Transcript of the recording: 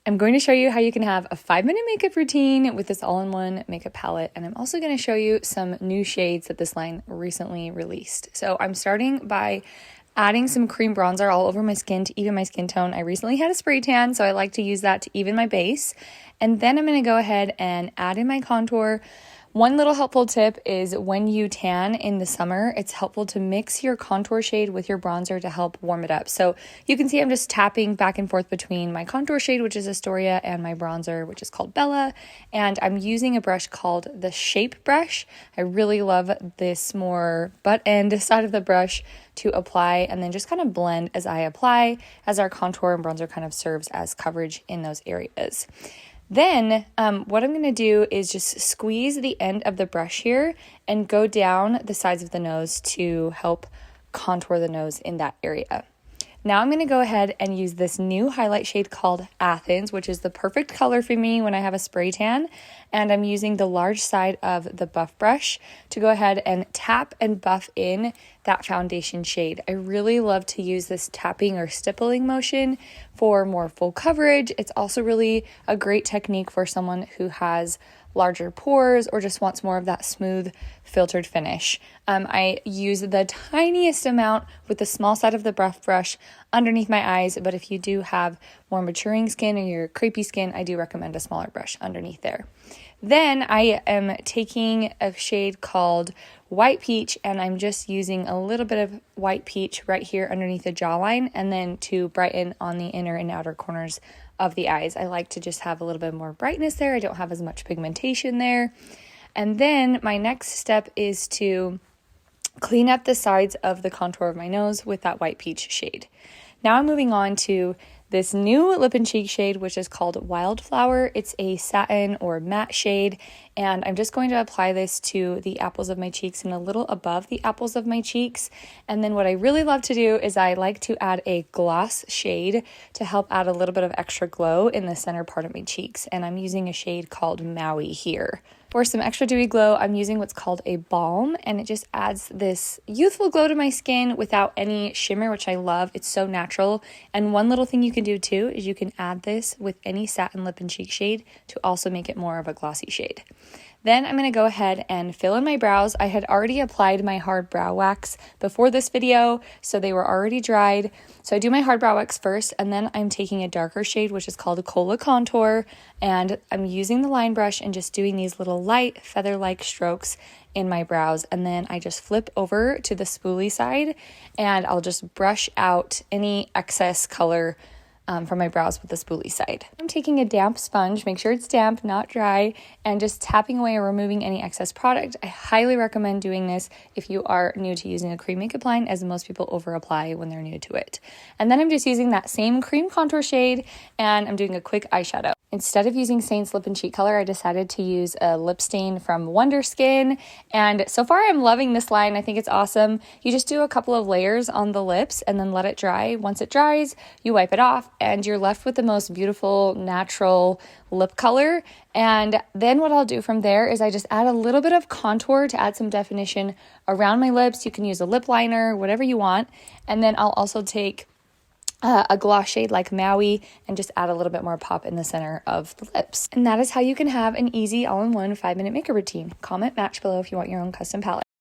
I'm going to show you how you can have a 5-minute makeup routine with this all-in-one makeup palette, and I'm also going to show you some new shades that this line recently released. So I'm starting by adding some cream bronzer all over my skin to even my skin tone. I recently had a spray tan, so I like to use that to even my base. And then I'm going to go ahead and add in my contour. One little helpful tip is when you tan in the summer, it's helpful to mix your contour shade with your bronzer to help warm it up. So you can see I'm just tapping back and forth between my contour shade, which is Astoria, and my bronzer, which is called Bella. And I'm using a brush called the Shape brush. I really love this more butt end side of the brush to apply and then just kind of blend as I apply, as our contour and bronzer kind of serves as coverage in those areas. Then what I'm going to do is just squeeze the end of the brush here and go down the sides of the nose to help contour the nose in that area. Now I'm going to go ahead and use this new highlight shade called Athens, which is the perfect color for me when I have a spray tan. And I'm using the large side of the buff brush to go ahead and tap and buff in that foundation shade. I really love to use this tapping or stippling motion for more full coverage. It's also really a great technique for someone who has larger pores or just wants more of that smooth filtered finish. I use the tiniest amount with the small side of the buff brush underneath my eyes, but if you do have more maturing skin or your crepey skin, I do recommend a smaller brush underneath there. Then I am taking a shade called White Peach, and I'm just using a little bit of White Peach right here underneath the jawline, and then to brighten on the inner and outer corners of the eyes. I like to just have a little bit more brightness there. I don't have as much pigmentation there. And then my next step is to clean up the sides of the contour of my nose with that White Peach shade. Now I'm moving on to this new lip and cheek shade, which is called Wildflower. It's a satin or matte shade, and I'm just going to apply this to the apples of my cheeks and a little above the apples of my cheeks. And then what I really love to do is I like to add a gloss shade to help add a little bit of extra glow in the center part of my cheeks, and I'm using a shade called Maui here. For some extra dewy glow, I'm using what's called a Balm, and it just adds this youthful glow to my skin without any shimmer, which I love. It's so natural. And one little thing you can do too is you can add this with any satin lip and cheek shade to also make it more of a glossy shade. Then I'm going to go ahead and fill in my brows. I had already applied my hard brow wax before this video, so they were already dried. So I do my hard brow wax first, and then I'm taking a darker shade, which is called a Cola Contour, and I'm using the line brush and just doing these little light feather-like strokes in my brows. And then I just flip over to the spoolie side, and I'll just brush out any excess color from my brows with the spoolie side. I'm taking a damp sponge, make sure it's damp, not dry, and just tapping away or removing any excess product. I highly recommend doing this if you are new to using a cream makeup line, as most people over apply when they're new to it. And then I'm just using that same cream contour shade, and I'm doing a quick eyeshadow. Instead of using Saint's lip and cheek color, I decided to use a lip stain from Wonder Skin, and so far I'm loving this line. I think it's awesome. You just do a couple of layers on the lips and then let it dry. Once it dries, you wipe it off, and you're left with the most beautiful, natural lip color. And then what I'll do from there is I just add a little bit of contour to add some definition around my lips. You can use a lip liner, whatever you want. And then I'll also take a gloss shade like Maui and just add a little bit more pop in the center of the lips. And that is how you can have an easy all-in-one 5-minute makeup routine. Comment match below if you want your own custom palette.